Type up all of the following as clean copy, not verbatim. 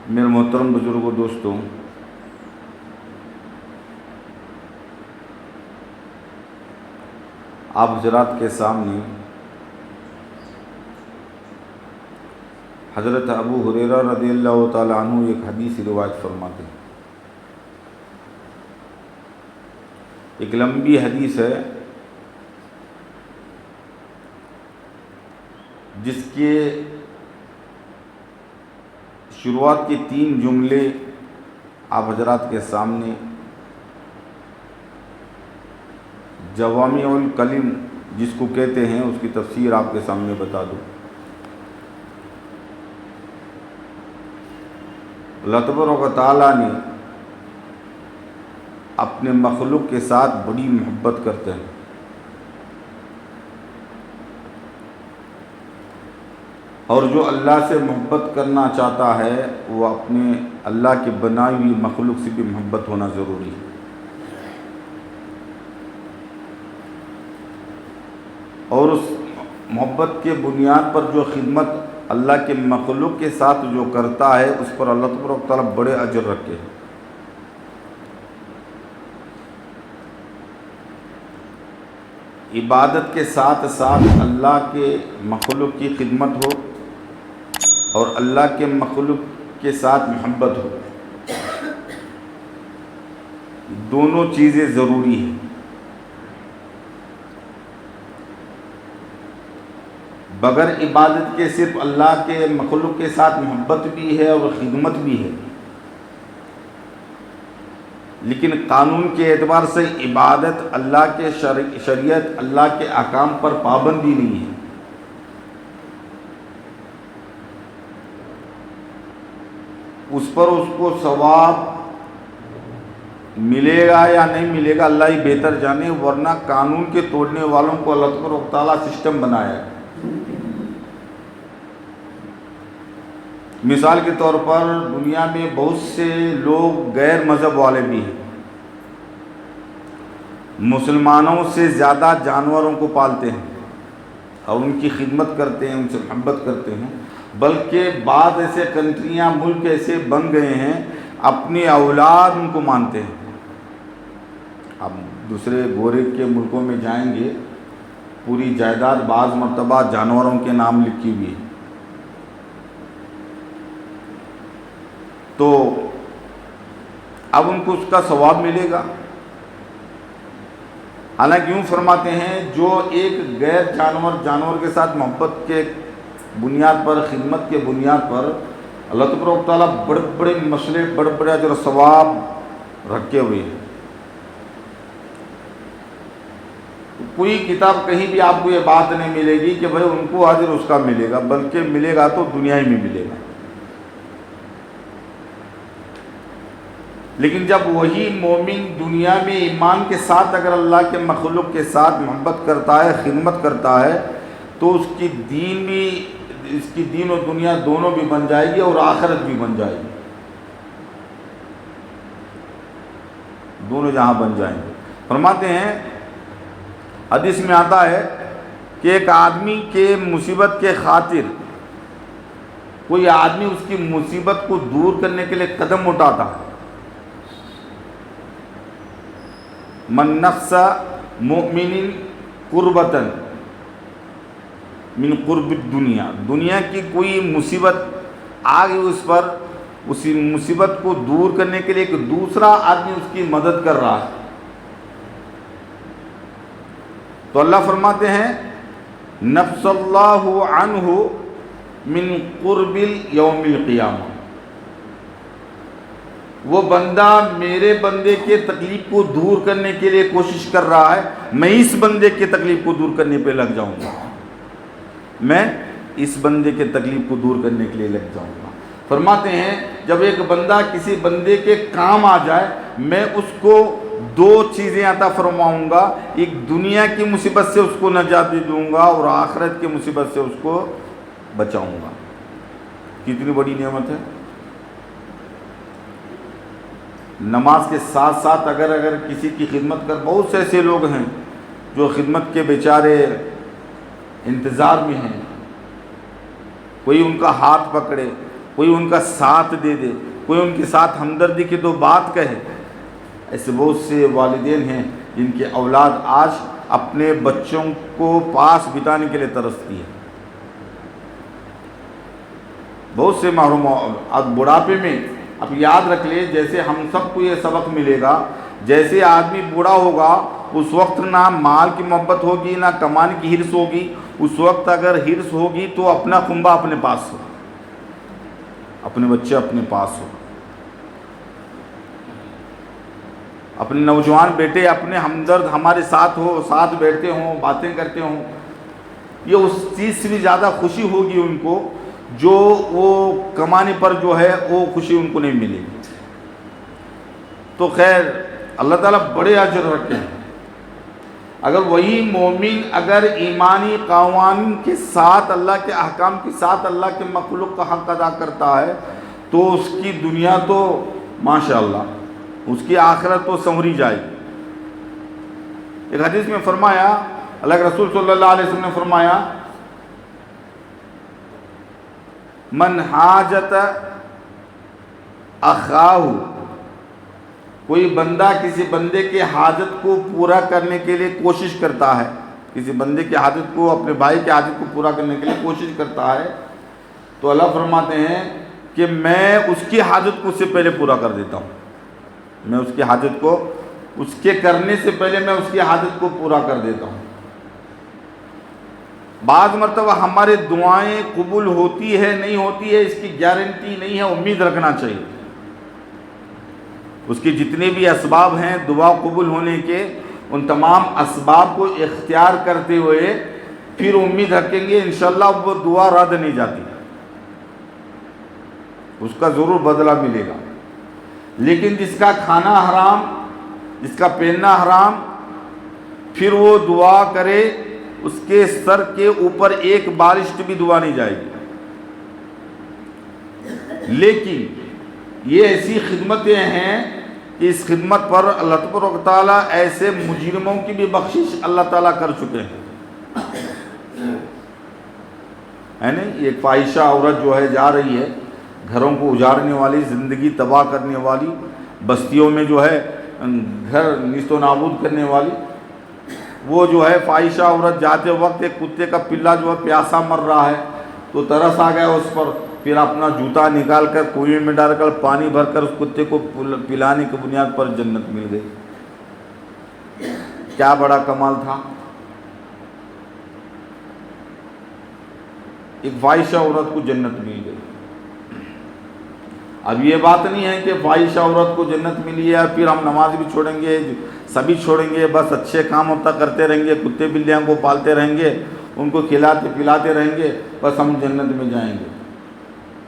میرے محترم بزرگوں، دوستوں، آپ حضرات کے سامنے حضرت ابو ہریرہ رضی اللہ تعالی عنہ ایک حدیث روایت فرماتے ہیں۔ ایک لمبی حدیث ہے جس کے شروعات کے 3 جملے آپ حضرات کے سامنے جوامع الکلم جس کو کہتے ہیں اس کی تفسیر آپ کے سامنے بتا دوں۔ اللہ تبارک و تعالیٰ نے اپنے مخلوق کے ساتھ بڑی محبت کرتے ہیں، اور جو اللہ سے محبت کرنا چاہتا ہے وہ اپنے اللہ کی بنائی ہوئی مخلوق سے بھی محبت ہونا ضروری ہے۔ اور اس محبت کے بنیاد پر جو خدمت اللہ کے مخلوق کے ساتھ جو کرتا ہے اس پر اللہ تبارک و تعالیٰ بڑے اجر رکھے ہیں۔ عبادت کے ساتھ ساتھ اللہ کے مخلوق کی خدمت ہو اور اللہ کے مخلوق کے ساتھ محبت ہو، دونوں چیزیں ضروری ہیں۔ بغیر عبادت کے صرف اللہ کے مخلوق کے ساتھ محبت بھی ہے اور خدمت بھی ہے، لیکن قانون کے اعتبار سے عبادت اللہ کے شریعت اللہ کے احکام پر پابندی نہیں ہے۔ اس پر اس کو ثواب ملے گا یا نہیں ملے گا اللہ ہی بہتر جانے، ورنہ قانون کے توڑنے والوں کو اللہ تبارک و تعالیٰ سسٹم بنایا ہے۔ مثال کے طور پر دنیا میں بہت سے لوگ غیر مذہب والے بھی ہیں، مسلمانوں سے زیادہ جانوروں کو پالتے ہیں اور ان کی خدمت کرتے ہیں، ان سے محبت کرتے ہیں، بلکہ بعض ایسے کنٹریاں، ملک ایسے بن گئے ہیں اپنی اولاد ان کو مانتے ہیں۔ اب دوسرے گورے کے ملکوں میں جائیں گے، پوری جائیداد بعض مرتبہ جانوروں کے نام لکھی ہوئی ہے، تو اب ان کو اس کا ثواب ملے گا۔ حالانکہ یوں فرماتے ہیں جو ایک غیر جانور کے ساتھ محبت کے بنیاد پر، خدمت کے بنیاد پر اللہ تبارک و تعالیٰ بڑے بڑے مسئلے، بڑے بڑے اجر و ثواب رکھے ہوئے ہیں۔ کوئی کتاب کہیں بھی آپ کو یہ بات نہیں ملے گی کہ بھائی ان کو اجر اس کا ملے گا، بلکہ ملے گا تو دنیا ہی میں ملے گا۔ لیکن جب وہی مومن دنیا میں ایمان کے ساتھ اگر اللہ کے مخلوق کے ساتھ محبت کرتا ہے، خدمت کرتا ہے، تو اس کی دین و دنیا دونوں بھی بن جائے گی اور آخرت بھی بن جائے گی، دونوں جہاں بن جائیں گے۔ فرماتے ہیں حدیث میں آتا ہے کہ ایک آدمی کے مصیبت کے خاطر کوئی آدمی اس کی مصیبت کو دور کرنے کے لیے قدم اٹھاتا، من نفس مؤمن قربتن من قرب الدنیا، دنیا کی کوئی مصیبت آ گئی اس پر، اسی مصیبت کو دور کرنے کے لیے ایک دوسرا آدمی اس کی مدد کر رہا ہے، تو اللہ فرماتے ہیں نفس اللہ عنہ من قرب یوم القیامہ، وہ بندہ میرے بندے کے تکلیف کو دور کرنے کے لیے کوشش کر رہا ہے، میں اس بندے کے تکلیف کو دور کرنے پہ لگ جاؤں گا، میں اس بندے کے تکلیف کو دور کرنے کے لیے لگ جاؤں گا۔ فرماتے ہیں جب ایک بندہ کسی بندے کے کام آ جائے، میں اس کو 2 چیزیں عطا فرماؤں گا، ایک دنیا کی مصیبت سے اس کو نجات دے دوں گا اور آخرت کی مصیبت سے اس کو بچاؤں گا۔ کتنی بڑی نعمت ہے۔ نماز کے ساتھ ساتھ اگر کسی کی خدمت کر، بہت سے ایسے لوگ ہیں جو خدمت کے بیچارے انتظار میں ہیں، کوئی ان کا ہاتھ پکڑے، کوئی ان کا ساتھ دے دے، کوئی ان کے ساتھ ہمدردی کی 2 بات کہے۔ ایسے بہت سے والدین ہیں جن کی اولاد آج اپنے بچوں کو پاس بتانے کے لیے ترستی ہے۔ بہت سے محروم اب بڑھاپے میں، اب یاد رکھ لے، جیسے ہم سب کو یہ سبق ملے گا، جیسے آدمی بوڑھا ہوگا اس وقت نہ مال کی محبت ہوگی نہ کمانے کی ہرس ہوگی۔ اس وقت اگر ہرس ہوگی تو اپنا کنبہ اپنے پاس ہو، اپنے بچے اپنے پاس ہو، اپنے نوجوان بیٹے اپنے ہمدرد ہمارے ساتھ ہو، ساتھ بیٹھتے ہوں، باتیں کرتے ہوں۔ یہ اس چیز سے بھی زیادہ خوشی ہوگی ان کو جو وہ کمانے پر جو ہے وہ خوشی ان کو نہیں ملے گی۔ تو خیر اللہ تعالیٰ بڑے اجر رکھتے ہیں۔ اگر وہی مومن اگر ایمانی قوانین کے ساتھ، اللہ کے احکام کے ساتھ اللہ کے مخلوق کا حق ادا کرتا ہے تو اس کی دنیا تو ماشاءاللہ، اس کی آخرت تو سنوری جائے گی۔ ایک حدیث میں فرمایا، اللہ کے رسول صلی اللہ علیہ وسلم نے فرمایا، من حاجت اخاہ، کوئی بندہ کسی بندے کے حاجت کو پورا کرنے کے لیے کوشش کرتا ہے، کسی بندے کی حاجت کو، اپنے بھائی کی حاجت کو پورا کرنے کے لیے کوشش کرتا ہے، تو اللہ فرماتے ہیں کہ میں اس کی حاجت کو اس سے پہلے پورا کر دیتا ہوں۔ میں اس کی حاجت کو، اس کے کرنے سے پہلے میں اس کی حاجت کو پورا کر دیتا ہوں۔ بعض مرتبہ ہمارے دعائیں قبول ہوتی ہے نہیں ہوتی ہے اس کی گارنٹی نہیں ہے، امید رکھنا چاہیے۔ اس کے جتنے بھی اسباب ہیں دعا قبول ہونے کے، ان تمام اسباب کو اختیار کرتے ہوئے پھر امید رکھیں گے انشاءاللہ وہ دعا رد نہیں جاتی، اس کا ضرور بدلہ ملے گا۔ لیکن جس کا کھانا حرام، جس کا پہننا حرام، پھر وہ دعا کرے اس کے سر کے اوپر ایک بارش بھی دعا نہیں جائے گی۔ لیکن یہ ایسی خدمتیں ہیں کہ اس خدمت پر اللہ تبارک و تعالیٰ ایسے مجرموں کی بھی بخشش اللہ تعالیٰ کر چکے ہیں، ہے نہیں؟ ایک فاحشہ عورت جو ہے جا رہی ہے، گھروں کو اجاڑنے والی، زندگی تباہ کرنے والی، بستیوں میں جو ہے گھر نیست و نابود کرنے والی، وہ جو ہے فاحشہ عورت جاتے وقت ایک کتے کا پلا جو ہے پیاسا مر رہا ہے تو ترس آ گیا اس پر، پھر اپنا جوتا نکال کر کنویں میں ڈال کر پانی بھر کر اس کتے کو پلانے کی بنیاد پر جنت مل گئی۔ کیا بڑا کمال تھا! ایک فاحشہ عورت کو جنت مل گئی۔ اب یہ بات نہیں ہے کہ فاحشہ عورت کو جنت ملی ہے پھر ہم نماز بھی چھوڑیں گے، سبھی چھوڑیں گے، بس اچھے کام ہوتا کرتے رہیں گے، کتے بلیاں کو پالتے رہیں گے، ان کو کھلاتے پلاتے رہیں گے، بس ہم جنت میں جائیں گے۔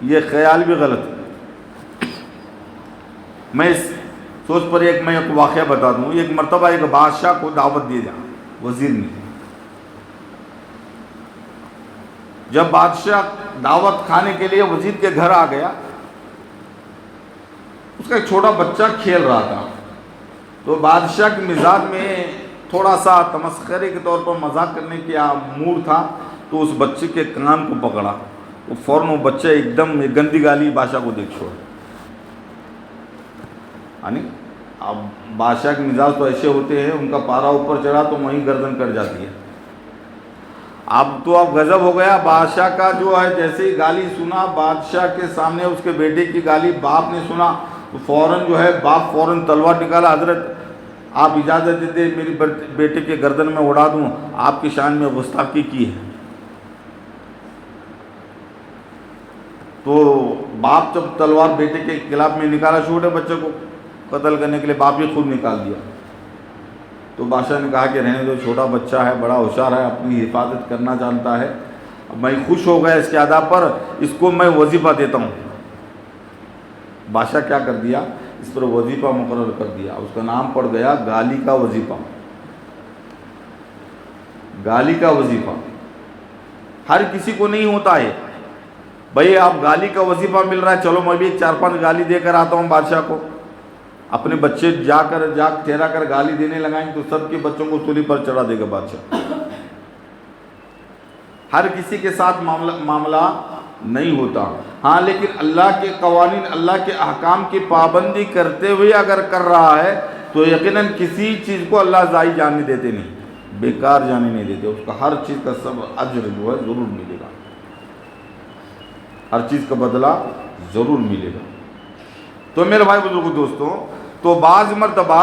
یہ خیال بھی غلط ہے۔ میں اس سوچ پر ایک واقعہ بتا دوں۔ ایک مرتبہ ایک بادشاہ کو دعوت دی جائے، وزیر نے۔ جب بادشاہ دعوت کھانے کے لیے وزیر کے گھر آ گیا، اس کا ایک چھوٹا بچہ کھیل رہا تھا، تو بادشاہ کے مزاج میں تھوڑا سا تمسخرے کے طور پر مذاق کرنے کی موڈ تھا، تو اس بچے کے کان کو پکڑا، وہ فوراً وہ بچہ ایک دم گندی گالی بادشاہ کو دیکھ چھوڑا۔ یعنی اب بادشاہ کے مزاج تو ایسے ہوتے ہیں، ان کا پارا اوپر چڑھا تو وہیں گردن کٹ جاتی ہے۔ اب تو اب غضب ہو گیا بادشاہ کا، جو ہے جیسے ہی گالی سنا بادشاہ کے سامنے، اس کے بیٹے کی گالی باپ نے سنا تو فوراً جو ہے باپ فوراً تلوار نکالا، حضرت آپ اجازت دے دیں میری بیٹے کے گردن میں اڑا دوں، آپ کی شان میں گستاخی کی ہے۔ تو باپ جب تلوار بیٹے کے خلاف میں نکالا، چھوٹے بچے کو قتل کرنے کے لیے باپ ہی خود نکال دیا۔ تو بادشاہ نے کہا کہ رہنے دو، چھوٹا بچہ ہے، بڑا ہوشیار ہے، اپنی حفاظت کرنا جانتا ہے۔ اب میں خوش ہو گیا اس کے ادا پر، اس کو میں وظیفہ دیتا ہوں۔ بادشاہ کیا کر دیا، اس پر وظیفہ مقرر کر دیا، اس کا نام پڑ گیا گالی کا وظیفہ۔ گالی کا وظیفہ ہر کسی کو نہیں ہوتا ہے۔ بھئی آپ گالی کا وظیفہ مل رہا ہے، چلو میں بھی 4-5 گالی دے کر آتا ہوں بادشاہ کو۔ اپنے بچے جا ٹھہرا کر گالی دینے لگائیں تو سب کے بچوں کو سولی پر چڑھا دے گا بادشاہ۔ ہر کسی کے ساتھ معاملہ نہیں ہوتا. ہاں لیکن اللہ کے قوانین، اللہ کے احکام کی پابندی کرتے ہوئے اگر کر رہا ہے تو یقیناً کسی چیز کو اللہ ضائع جانے دیتے نہیں، بیکار جانے نہیں دیتے. اس کا ہر چیز کا سب اجر جو ہے ضرور ملے گا، ہر چیز کا بدلہ ضرور ملے گا. تو میرے بھائی بزرگوں دوستوں، تو بعض مرتبہ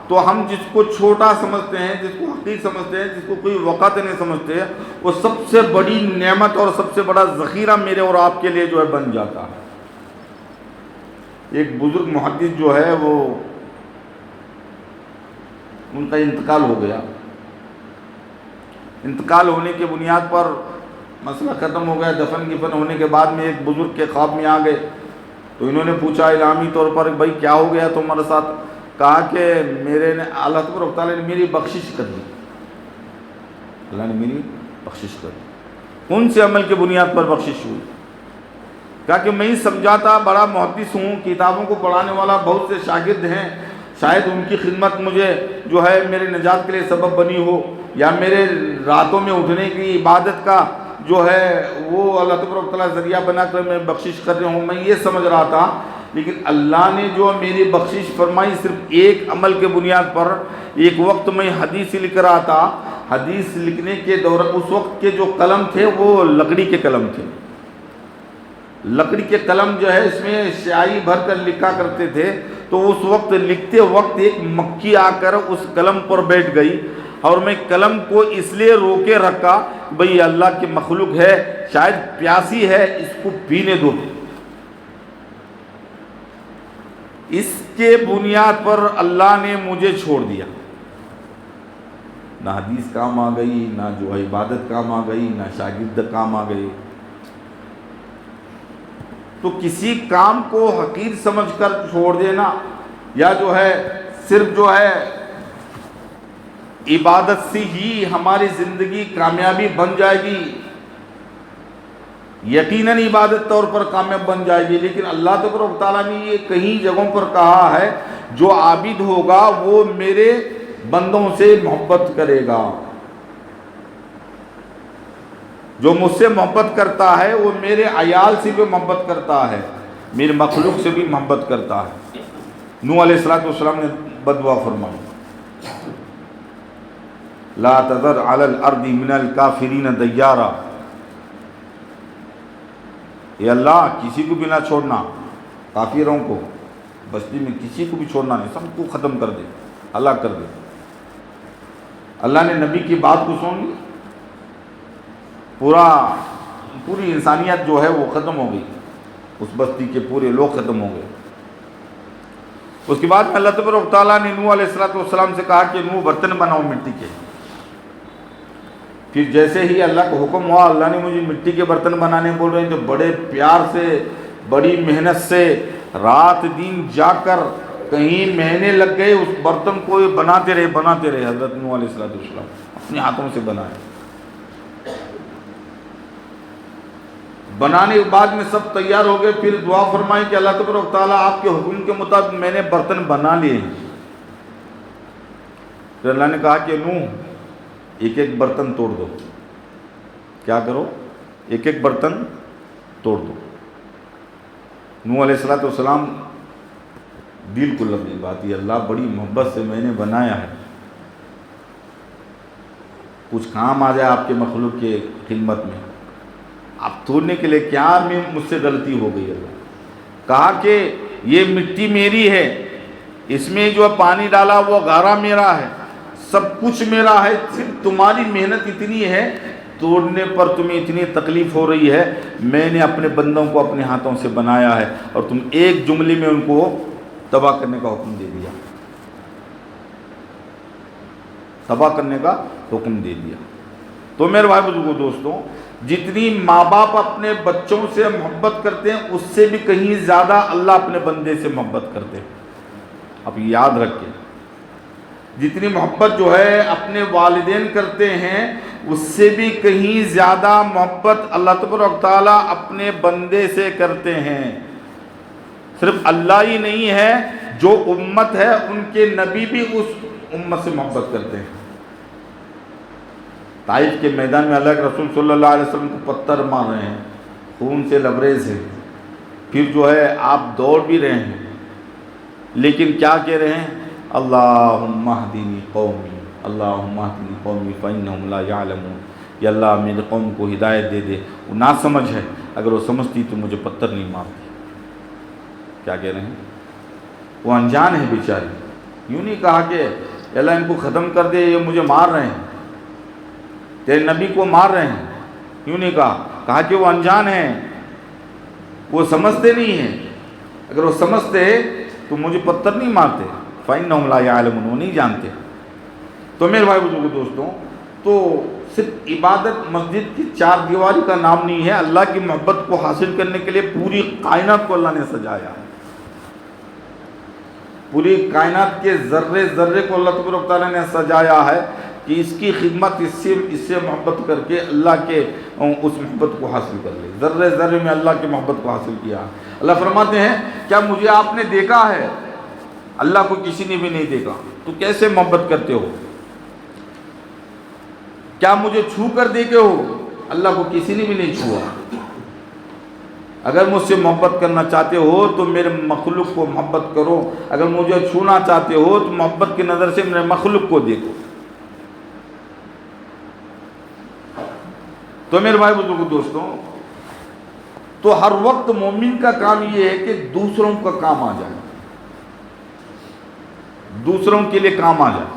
تو ہم جس کو چھوٹا سمجھتے ہیں، جس کو حقیر سمجھتے ہیں، جس کو کوئی وقت نہیں سمجھتے، وہ سب سے بڑی نعمت اور سب سے بڑا ذخیرہ میرے اور آپ کے لیے جو ہے بن جاتا ہے. ایک بزرگ محدث جو ہے وہ ان کا انتقال ہو گیا. انتقال ہونے کے بنیاد پر مسئلہ ختم ہو گیا. دفن گفن ہونے کے بعد میں ایک بزرگ کے خواب میں آ گئے تو انہوں نے پوچھا الہامی طور پر، بھائی کیا ہو گیا تمہارے ساتھ؟ کہا کہ میرے نے اللہ تبارک و تعالیٰ نے میری بخشش کر دی. اللہ نے میری بخشش کر دی. کون سے عمل کے بنیاد پر بخشش ہوئی؟ کہا کہ میں ہی سمجھا تھا، بڑا محدث ہوں، کتابوں کو پڑھانے والا بہت سے شاگرد ہیں، شاید ان کی خدمت مجھے جو ہے میرے نجات کے لیے سبب بنی ہو، یا میرے راتوں میں اٹھنے کی عبادت کا جو ہے وہ اللہ تبارک و تعالیٰ ذریعہ بنا کر میں بخشش کر رہا ہوں. میں یہ سمجھ رہا تھا، لیکن اللہ نے جو میری بخشش فرمائی صرف ایک عمل کے بنیاد پر. ایک وقت میں حدیث لکھ رہا تھا، حدیث لکھنے کے دوران اس وقت کے جو قلم تھے وہ لکڑی کے قلم تھے. لکڑی کے قلم جو ہے اس میں سیاہی بھر کر لکھا کرتے تھے. تو اس وقت لکھتے وقت ایک مکھی آ کر اس قلم پر بیٹھ گئی اور میں قلم کو اس لیے روکے رکھا، بھئی اللہ کی مخلوق ہے، شاید پیاسی ہے، اس کو پینے دو. اس کے بنیاد پر اللہ نے مجھے چھوڑ دیا. نہ حدیث کام آ گئی، نہ جو ہے عبادت کام آ گئی، نہ شاگرد کام آ گئی. تو کسی کام کو حقیر سمجھ کر چھوڑ دینا، یا جو ہے صرف جو ہے عبادت سے ہی ہماری زندگی کامیابی بن جائے گی، یقیناً عبادت طور پر کامیاب بن جائے گی. لیکن اللہ تبارک و تعالیٰ نے یہ کئی جگہوں پر کہا ہے، جو عابد ہوگا وہ میرے بندوں سے محبت کرے گا. جو مجھ سے محبت کرتا ہے وہ میرے عیال سے بھی محبت کرتا ہے، میرے مخلوق سے بھی محبت کرتا ہے. نوح علیہ السلام نے بددعا فرمائی، لا تذر علی الارض من الکافرین دیارا. اے اللہ کسی کو بھی نہ چھوڑنا، کافروں کو بستی میں کسی کو بھی چھوڑنا نہیں، سب کو ختم کر دے، ہلاک کر دے. اللہ نے نبی کی بات کو سن لی، پوری انسانیت جو ہے وہ ختم ہو گئی، اس بستی کے پورے لوگ ختم ہو گئے. اس کے بعد میں اللہ تبارک و تعالیٰ نے نوح علیہ السلام سے کہا کہ نوح برتن بناؤ مٹی کے. پھر جیسے ہی اللہ کا حکم ہوا، اللہ نے مجھے مٹی کے برتن بنانے بول رہے ہیں، تو بڑے پیار سے، بڑی محنت سے رات دن جا کر کہیں مہینے لگ گئے، اس برتن کو بناتے رہے. حضرت نوح علیہ السلام اپنے ہاتھوں سے بنائے. بنانے کے بعد میں سب تیار ہو گئے. پھر دعا فرمائی کہ اللہ تبارک و تعالیٰ آپ کے حکم کے مطابق میں نے برتن بنا لیے. پھر اللہ نے کہا کہ نوح ایک ایک برتن توڑ دو. کیا کرو؟ ایک ایک برتن توڑ دو. نوح علیہ السلام دل کو لگ گئی بات، یہ اللہ بڑی محبت سے میں نے بنایا ہے، کچھ کام آ جائے آپ کے مخلوق کے خدمت میں، آپ توڑنے کے لیے کیا مجھ سے غلطی ہو گئی. اللہ کہا کہ یہ مٹی میری ہے، اس میں جو پانی ڈالا وہ گارا میرا ہے، سب کچھ میرا ہے، صرف تمہاری محنت اتنی ہے، توڑنے پر تمہیں اتنی تکلیف ہو رہی ہے. میں نے اپنے بندوں کو اپنے ہاتھوں سے بنایا ہے اور تم ایک جملے میں ان کو تباہ کرنے کا حکم دے دیا، تباہ کرنے کا حکم دے دیا. تو میرے بھائی بزرگوں دوستوں، جتنی ماں باپ اپنے بچوں سے محبت کرتے ہیں اس سے بھی کہیں زیادہ اللہ اپنے بندے سے محبت کرتے ہیں. اب یاد رکھیں، جتنی محبت جو ہے اپنے والدین کرتے ہیں اس سے بھی کہیں زیادہ محبت اللہ تبارک و تعالیٰ اپنے بندے سے کرتے ہیں. صرف اللہ ہی نہیں ہے، جو امت ہے ان کے نبی بھی اس امت سے محبت کرتے ہیں. طائف کے میدان میں اللہ کے رسول صلی اللہ علیہ وسلم کو پتھر مار رہے ہیں، خون سے لبریز ہے، پھر جو ہے آپ دوڑ بھی رہے ہیں، لیکن کیا کہہ رہے ہیں؟ اللہم اہدنی قومی، اللہم اہدنی قومی فإنہم لا یعلمون، یا اللہ میرے قوم کو ہدایت دے دے، وہ نہ سمجھ ہے، اگر وہ سمجھتی تو مجھے پتھر نہیں مارتی۔ کیا کہہ رہے ہیں؟ وہ انجان ہے بیچاری، یوں نہیں کہا کہ اللہ ان کو ختم کر دے، یہ مجھے مار رہے ہیں، تیرے نبی کو مار رہے ہیں، یوں نہیں کہا کہ وہ انجان ہیں، وہ سمجھتے نہیں ہیں، اگر وہ سمجھتے تو مجھے پتھر نہیں مارتے۔ فإنہم لا یعلمون، وہ نہیں جانتے۔ تو میرے بھائی بزرگوں دوستوں، تو صرف عبادت مسجد کی چار دیواری کا نام نہیں ہے، اللہ کی محبت کو حاصل کرنے کے لیے پوری کائنات کو اللہ نے سجایا ہے، پوری کائنات کے ذرے ذرے کو اللہ تبارک و تعالیٰ نے سجایا ہے کہ اس کی خدمت، اس سے محبت کر کے اللہ کے اس محبت کو حاصل کر لے۔ ذرے ذرے میں اللہ کی محبت کو حاصل کیا۔ اللہ فرماتے ہیں کیا مجھے آپ نے دیکھا ہے؟ اللہ کو کسی نے بھی نہیں دیکھا، تو کیسے محبت کرتے ہو؟ کیا مجھے چھو کر دیکھے ہو؟ اللہ کو کسی نے بھی نہیں چھوا۔ اگر مجھ سے محبت کرنا چاہتے ہو تو میرے مخلوق کو محبت کرو، اگر مجھے چھونا چاہتے ہو تو محبت کی نظر سے میرے مخلوق کو دیکھو۔ تو میرے بھائی بزرگوں دوستوں، تو ہر وقت مومن کا کام یہ ہے کہ دوسروں کا کام آ جائے، دوسروں کے لیے کام آ جائے۔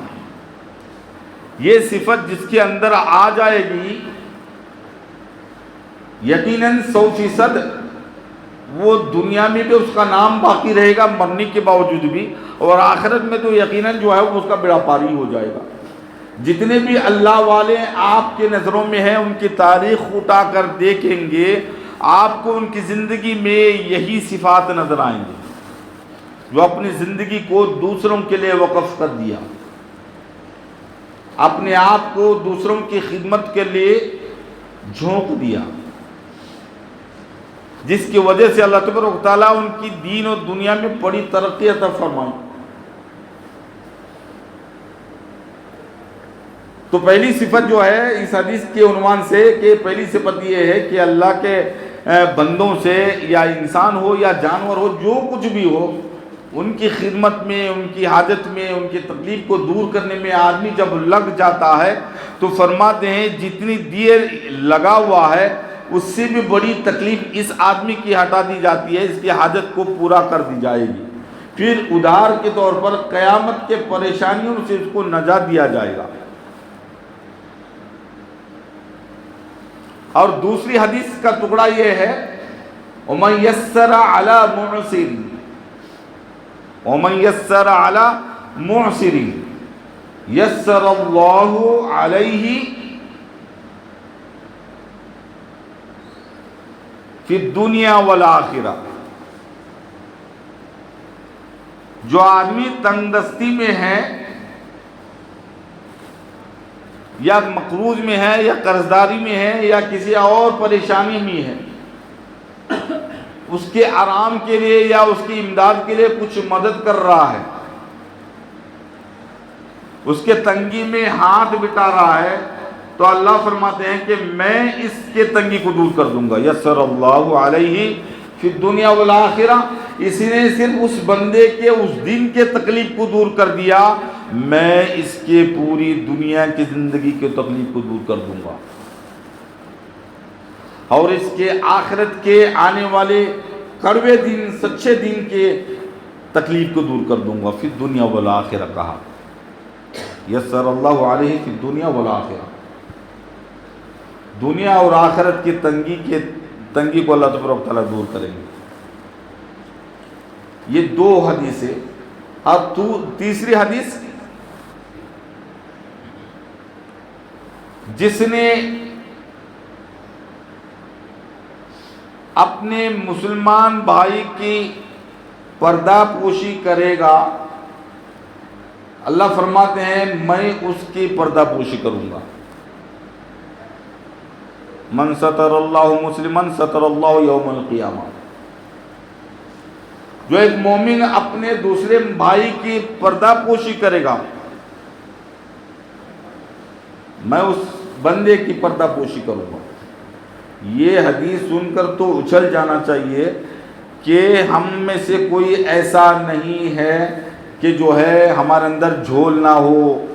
یہ صفت جس کے اندر آ جائے گی، یقیناً 100% وہ دنیا میں بھی اس کا نام باقی رہے گا مرنے کے باوجود بھی، اور آخرت میں تو یقیناً جو ہے وہ اس کا بیڑا پاری ہو جائے گا۔ جتنے بھی اللہ والے آپ کے نظروں میں ہیں، ان کی تاریخ اٹھا کر دیکھیں گے، آپ کو ان کی زندگی میں یہی صفات نظر آئیں گے، جو اپنی زندگی کو دوسروں کے لیے وقف کر دیا، اپنے آپ کو دوسروں کی خدمت کے لیے جھونک دیا، جس کی وجہ سے اللہ تبارک و تعالیٰ ان کی دین اور دنیا میں بڑی ترقی عطا فرمائی۔ تو پہلی صفت جو ہے اس حدیث کے عنوان سے، کہ پہلی صفت یہ ہے کہ اللہ کے بندوں سے، یا انسان ہو یا جانور ہو، جو کچھ بھی ہو، ان کی خدمت میں، ان کی حاجت میں، ان کی تکلیف کو دور کرنے میں آدمی جب لگ جاتا ہے تو فرماتے ہیں جتنی دیر لگا ہوا ہے اس سے بھی بڑی تکلیف اس آدمی کی ہٹا دی جاتی ہے، اس کی حاجت کو پورا کر دی جائے گی، پھر ادھار کے طور پر قیامت کے پریشانیوں سے اس کو نجات دیا جائے گا۔ اور دوسری حدیث کا ٹکڑا یہ ہے، وَمَن يَسَّرَ عَلَى مُعْسِرٍ، وَمَن يَسَّرَ عَلَى مُعْسِرٍ يَسَّرَ اللَّهُ عَلَيْهِ فی الدنیا والآخرہ۔ جو آدمی تنگ دستی میں ہے، یا مقروض میں ہے، یا قرضداری میں ہے، یا کسی اور پریشانی میں ہے، اس کے آرام کے لیے یا اس کی امداد کے لیے کچھ مدد کر رہا ہے، اس کے تنگی میں ہاتھ بٹا رہا ہے، تو اللہ فرماتے ہیں کہ میں اس کے تنگی کو دور کر دوں گا۔ یسر اللہ علیہ فی الدنیا والآخرہ، اس نے صرف اس بندے کے اس دن کے تکلیف کو دور کر دیا، میں اس کے پوری دنیا کی زندگی کے تکلیف کو دور کر دوں گا، اور اس کے آخرت کے آنے والے کڑوے دن، سچے دن کے تکلیف کو دور کر دوں گا۔ فی الدنیا والآخرہ کہا، یسر اللہ علیہ فی الدنیا والآخرہ، دنیا اور آخرت کی تنگی کو اللہ تبارک و تعالیٰ دور کریں گے۔ یہ دو حدیثیں۔ اب تیسری حدیث، جس نے اپنے مسلمان بھائی کی پردہ پوشی کرے گا، اللہ فرماتے ہیں میں اس کی پردہ پوشی کروں گا۔ من ستر اللہ مسلمن ستر اللہ یوم القیامہ، جو ایک مومن اپنے دوسرے بھائی کی پردہ پوشی کرے گا، میں اس بندے کی پردہ پوشی کروں گا۔ یہ حدیث سن کر تو اچھل جانا چاہیے کہ ہم میں سے کوئی ایسا نہیں ہے کہ جو ہے ہمارے اندر جھول نہ ہو،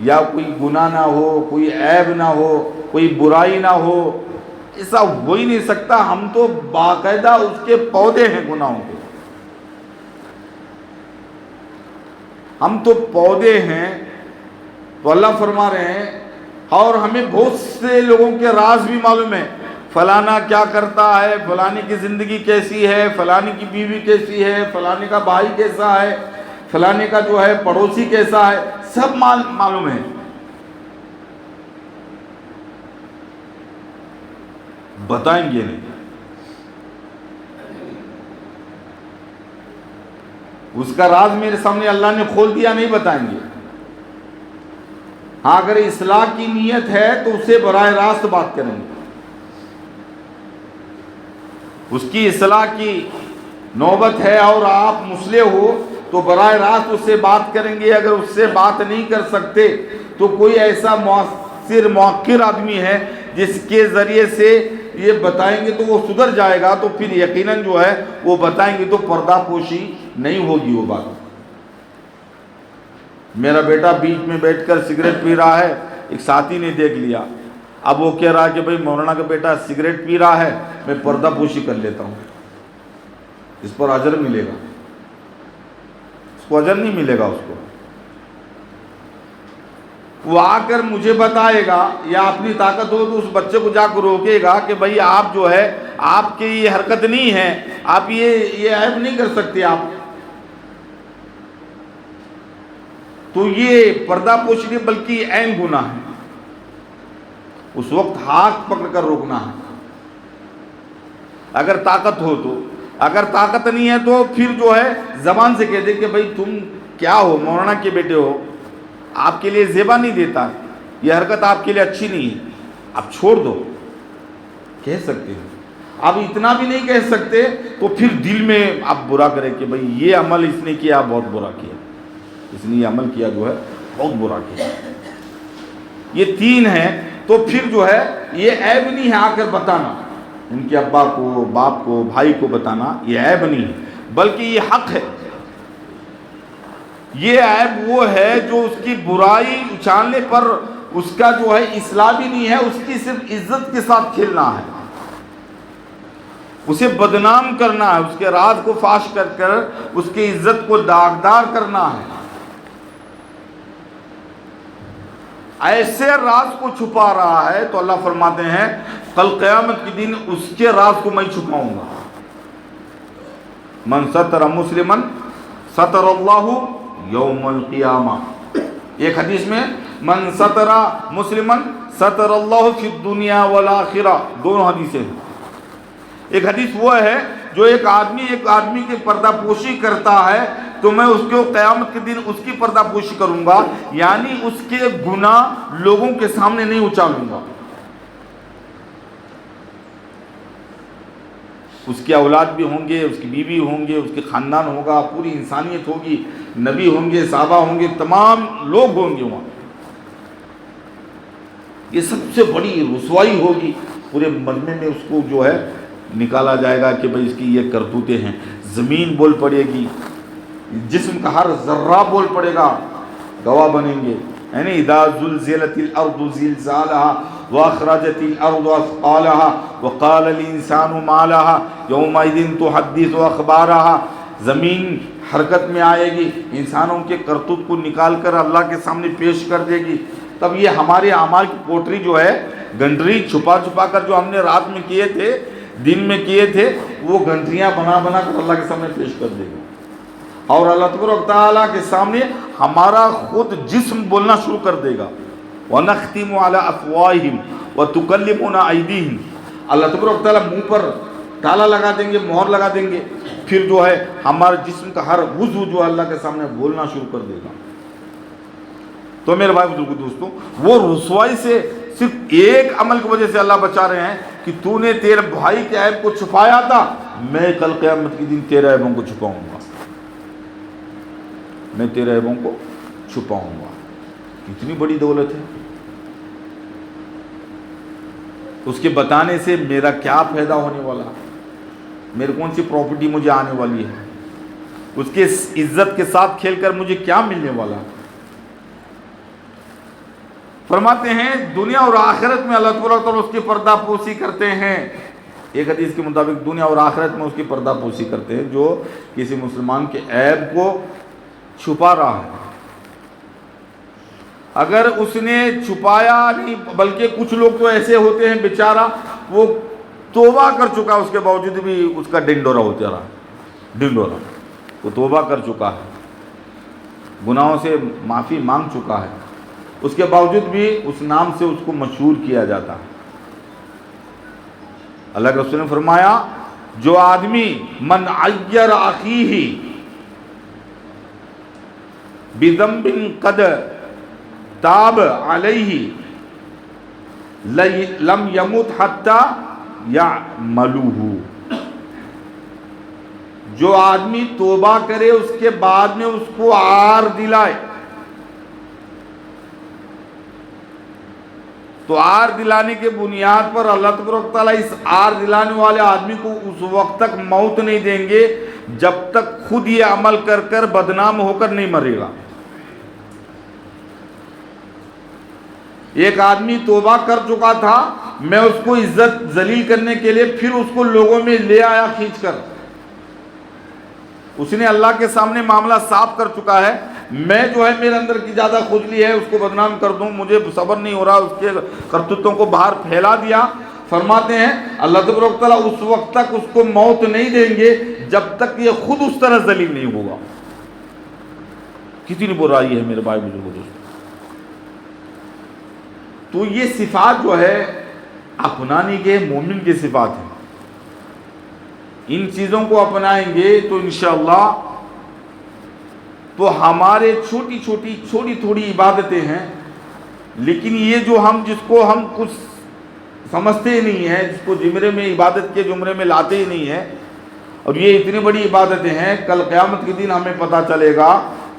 یا کوئی گناہ نہ ہو، کوئی عیب نہ ہو، کوئی برائی نہ ہو. ایسا ہو ہی نہیں سکتا. ہم تو باقاعدہ اس کے پودے ہیں گناہوں کے. ہم تو پودے ہیں. تو اللہ فرما رہے ہیں، اور ہمیں بہت سے لوگوں کے راز بھی معلوم ہے. فلانا کیا کرتا ہے، فلانی کی زندگی کیسی ہے، فلانی کی بیوی کیسی ہے، فلانے کا بھائی کیسا ہے، فلانے کا جو ہے پڑوسی کیسا ہے، سب معلوم ہے. بتائیں گے نہیں. اس کا راز میرے سامنے اللہ نے کھول دیا، نہیں بتائیں گے. ہاں اگر اصلاح کی نیت ہے تو اسے براہ راست بات کریں گے. اس کی اصلاح کی نوبت ہے اور آپ مصلح ہو تو براہ راست اس سے بات کریں گے. اگر اس سے بات نہیں کر سکتے تو کوئی ایسا مؤثر موقر آدمی ہے جس کے ذریعے سے یہ بتائیں گے تو وہ سدھر جائے گا. تو پھر یقیناً جو ہے وہ بتائیں گے تو پردہ پوشی نہیں ہوگی وہ بات. میرا بیٹا بیچ میں بیٹھ کر سگریٹ پی رہا ہے، ایک ساتھی نے دیکھ لیا. اب وہ کہہ رہا ہے کہ بھئی مولانا کا بیٹا سگریٹ پی رہا ہے، میں پردہ پوشی کر لیتا ہوں. اس پر اجر ملے گا؟ اس کو اجر نہیں ملے گا. اس کو وہ آ کر مجھے بتائے گا یا اپنی طاقت ہو تو اس بچے کو جا کر روکے گا کہ بھئی آپ جو ہے آپ کی یہ حرکت نہیں ہے، آپ یہ عیب نہیں کر سکتے آپ. تو یہ پردہ پوشی نہیں بلکہ عین گناہ ہے. اس وقت ہاتھ پکڑ کر روکنا ہے اگر طاقت ہو تو. اگر طاقت نہیں ہے تو پھر جو ہے زبان سے کہہ دے کہ بھئی تم کیا ہو، مولانا کے بیٹے ہو، آپ کے لیے زیبا نہیں دیتا، یہ حرکت آپ کے لیے اچھی نہیں ہے، آپ چھوڑ دو. کہہ سکتے ہیں. اب اتنا بھی نہیں کہہ سکتے تو پھر دل میں آپ برا کرے کہ بھئی یہ عمل اس نے کیا بہت برا کیا، اس نے یہ عمل کیا جو ہے بہت برا کیا. یہ تین ہیں. تو پھر جو ہے یہ عیب نہیں ہے آ کر بتانا، ان کے ابا کو، باپ کو، بھائی کو بتانا یہ عیب نہیں ہے بلکہ یہ حق ہے. یہ عیب وہ ہے جو اس کی برائی اچھالنے پر اس کا جو ہے اصلاح بھی نہیں ہے، اس کی صرف عزت کے ساتھ کھیلنا ہے، اسے بدنام کرنا ہے، اس کے راز کو فاش کر کر اس کی عزت کو داغدار کرنا ہے. ایسے راز کو چھپا رہا ہے تو اللہ فرماتے ہیں کل قیامت کے دن اس کے راز کو میں چھپاؤں گا. من ستر مسلمن ستر اللہ یوم القیامہ. ایک حدیث میں من ستر مسلمن ستر اللہ فی الدنیا والآخرہ، دونوں حدیثیں ہیں. ایک حدیث وہ ہے جو ایک آدمی کی پردہ پوشی کرتا ہے تو میں اس کو قیامت کے دن اس کی پردہ پوشی کروں گا، یعنی اس کے گناہ لوگوں کے سامنے نہیں اچھالوں گا. اس کے اولاد بھی ہوں گے، اس کی بیوی ہوں گے، اس کے خاندان ہوگا، پوری انسانیت ہوگی، نبی ہوں گے، صحابہ ہوں گے، تمام لوگ ہوں گے وہاں. یہ سب سے بڑی رسوائی ہوگی. پورے مجمع میں اس کو جو ہے نکالا جائے گا کہ بھئی اس کی یہ کرتوتیں ہیں. زمین بول پڑے گی، جسم کا ہر ذرہ بول پڑے گا، گواہ بنیں گے. یعنی اذا زلزلت الارض زلزالها واخرجت الارض اثقالها وقال الانسان ما لها يومئذ تحدث اخبارها. زمین حرکت میں آئے گی، انسانوں کے کرتوت کو نکال کر اللہ کے سامنے پیش کر دے گی. تب یہ ہمارے اعمال کی پوٹری جو ہے، گنٹری چھپا چھپا کر جو ہم نے رات میں کیے تھے، دن میں کیے تھے، وہ گنٹریاں بنا بنا کر اللہ کے سامنے پیش کر دے گی. اور اللہ تبارک و تعالیٰ کے سامنے ہمارا خود جسم بولنا شروع کر دے گا. وَنَخْتِمُ عَلَىٰ أَفْوَاهِهِمْ وَتُكَلِّمُنَا أَيْدِيهِمْ. اللہ تبارک و تعالیٰ منہ پر تالا لگا دیں گے، مہر لگا دیں گے. پھر جو ہے ہمارے جسم کا ہر عضو جو اللہ کے سامنے بولنا شروع کر دے گا. تو میرے بھائی بزرگوں دوستوں، وہ رسوائی سے صرف ایک عمل کی وجہ سے اللہ بچا رہے ہیں کہ تو نے تیرے بھائی کے عیب کو چھپایا تھا، میں کل قیامت کے دن تیرے عیبوں کو چھپاؤں گا، میں تیرے عیبوں کو چھپاؤں گا. کتنی بڑی دولت ہے. اس کے بتانے سے میرا کیا پیدا ہونے والا، میرے کون سی پراپرٹی مجھے آنے والی ہے، اس کے عزت کے ساتھ کھیل کر مجھے کیا ملنے والا۔ فرماتے ہیں دنیا اور آخرت میں اللہ تعالیٰ اس کی پردہ پوشی کرتے ہیں۔ ایک حدیث کے مطابق دنیا اور آخرت میں اس کی پردہ پوشی کرتے ہیں جو کسی مسلمان کے عیب کو چھپا رہا ہے۔ اگر اس نے چھپایا نہیں، بلکہ کچھ لوگ تو ایسے ہوتے ہیں بیچارہ وہ توبہ کر چکا اس کے باوجود بھی اس کا ڈنڈورا ہوتا رہا، ڈنڈورا، وہ توبہ کر چکا ہے، گناہوں سے معافی مانگ چکا ہے، اس کے باوجود بھی اس نام سے اس کو مشہور کیا جاتا ہے۔ اللہ کے رسول نے فرمایا جو آدمی من عیر اخیہ بذنب قد تاب علیہ لم یمت حتی یعملوہ، جو آدمی توبہ کرے اس کے بعد میں اس کو عار دلائے، تو عار دلانے کے بنیاد پر اللہ تبارک تعالیٰ اس عار دلانے والے آدمی کو اس وقت تک موت نہیں دیں گے جب تک خود یہ عمل کر کر بدنام ہو کر نہیں مرے گا۔ ایک آدمی توبہ کر چکا تھا، میں اس کو عزت ذلیل کرنے کے لیے پھر اس کو لوگوں میں لے آیا کھینچ کر، اس نے اللہ کے سامنے معاملہ صاف کر چکا ہے، میں جو ہے میرے اندر کی زیادہ خجلی ہے اس کو بدنام کر دوں، مجھے صبر نہیں ہو رہا، اس کے کرتوتوں کو باہر پھیلا دیا۔ فرماتے ہیں اللہ تبارک تعالیٰ اس وقت تک اس کو موت نہیں دیں گے جب تک یہ خود اس طرح ذلیل نہیں ہوگا۔ کتنی برائی ہے میرے بھائی بزرگوں دوستوں۔ تو یہ صفات جو ہے اپنانے کے مومن کی صفات ہیں، ان چیزوں کو اپنائیں گے تو انشاءاللہ تو ہمارے چھوٹی تھوڑی عبادتیں ہیں، لیکن یہ جو جس کو ہم کچھ سمجھتے ہی نہیں ہیں، جس کو زمرے میں عبادت کے زمرے میں لاتے ہی نہیں ہیں، اور یہ اتنی بڑی عبادتیں ہیں، کل قیامت کے دن ہمیں پتہ چلے گا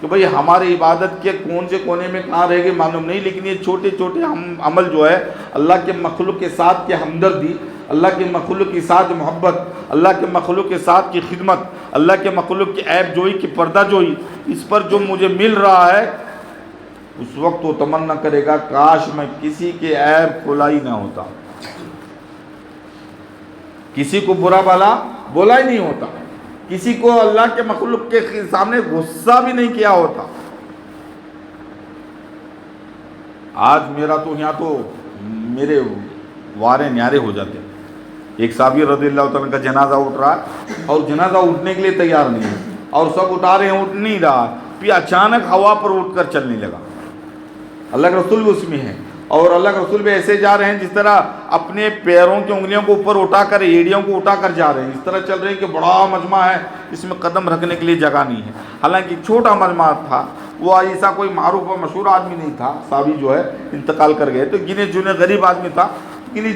کہ بھئی ہماری عبادت کے کون سے کونے میں کہاں رہے گی معلوم نہیں، لیکن یہ چھوٹے عمل جو ہے اللہ کے مخلوق کے ساتھ کی ہمدردی، اللہ کے مخلوق کے ساتھ محبت، اللہ کے مخلوق کے ساتھ کی خدمت، اللہ کے مخلوق کی عیب جوئی کی پردہ جوئی، اس پر جو مجھے مل رہا ہے اس وقت وہ تمنا کرے گا کاش میں کسی کے عیب کھولا ہی نہ ہوتا، کسی کو برا بھلا بولا ہی نہیں ہوتا، کسی کو اللہ کے مخلوق کے سامنے غصہ بھی نہیں کیا ہوتا۔ آج میرا تو یہاں تو میرے وارے نیارے ہو جاتے ہیں۔ ایک صحابی رضی اللہ تعالیٰ کا جنازہ اٹھ رہا ہے اور جنازہ اٹھنے کے لیے تیار نہیں ہے، اور سب اٹھا رہے ہیں، اٹھ نہیں رہا، پھر اچانک ہوا پر اٹھ کر چلنے لگا۔ اللہ کے رسول بھی اس میں ہے، اور اللہ کے رسول بھی ایسے جا رہے ہیں جس طرح اپنے پیروں کی انگلیوں کو اوپر اٹھا کر ایڑیوں کو اٹھا کر جا رہے ہیں، اس طرح چل رہے ہیں کہ بڑا مجمع ہے، اس میں قدم رکھنے کے لیے جگہ نہیں ہے۔ حالانکہ چھوٹا مجمع تھا، وہ ایسا کوئی معروف اور مشہور آدمی نہیں تھا، صحابی جو ہے انتقال کر گئے، تو گنے چنے غریب آدمی تھا، گنے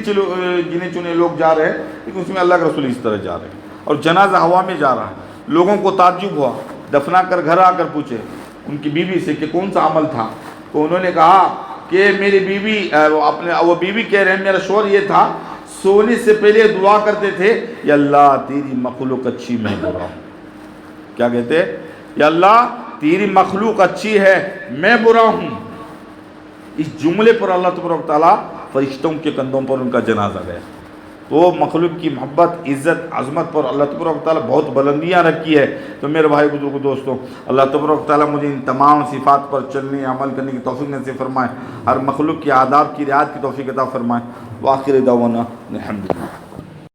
چنے لوگ جا رہے ہیں، لیکن اس میں اللہ کے رسول اس طرح جا رہے ہیں، اور جنازہ ہوا میں جا رہا ہے۔ لوگوں کو تعجب ہوا، دفنا کر گھر آ کر پوچھے ان کی بیوی سے کہ کون سا عمل تھا، تو انہوں نے کہا کہ میری بیوی وہ بیوی کہہ رہے ہیں میرا شوہر یہ تھا، سونے سے پہلے دعا کرتے تھے یا اللہ تیری مخلوق اچھی میں برا ہوں۔ کیا کہتے؟ یا اللہ تیری مخلوق اچھی ہے میں برا ہوں۔ اس جملے پر اللہ تبارک تعالیٰ فرشتوں کے کندھوں پر ان کا جنازہ گیا۔ تو مخلوق کی محبت، عزت، عظمت پر اللہ تبارک تعالیٰ بہت بلندیاں رکھی ہے۔ تو میرے بھائی بزرگ دوستوں، اللہ تبارک تعالیٰ مجھے ان تمام صفات پر چلنے عمل کرنے کی توفیق نصیب فرمائے، ہر مخلوق کی آداب کی رعایت کی توفیق عطا فرمائے۔ وآخر دعوانا الحمدللہ۔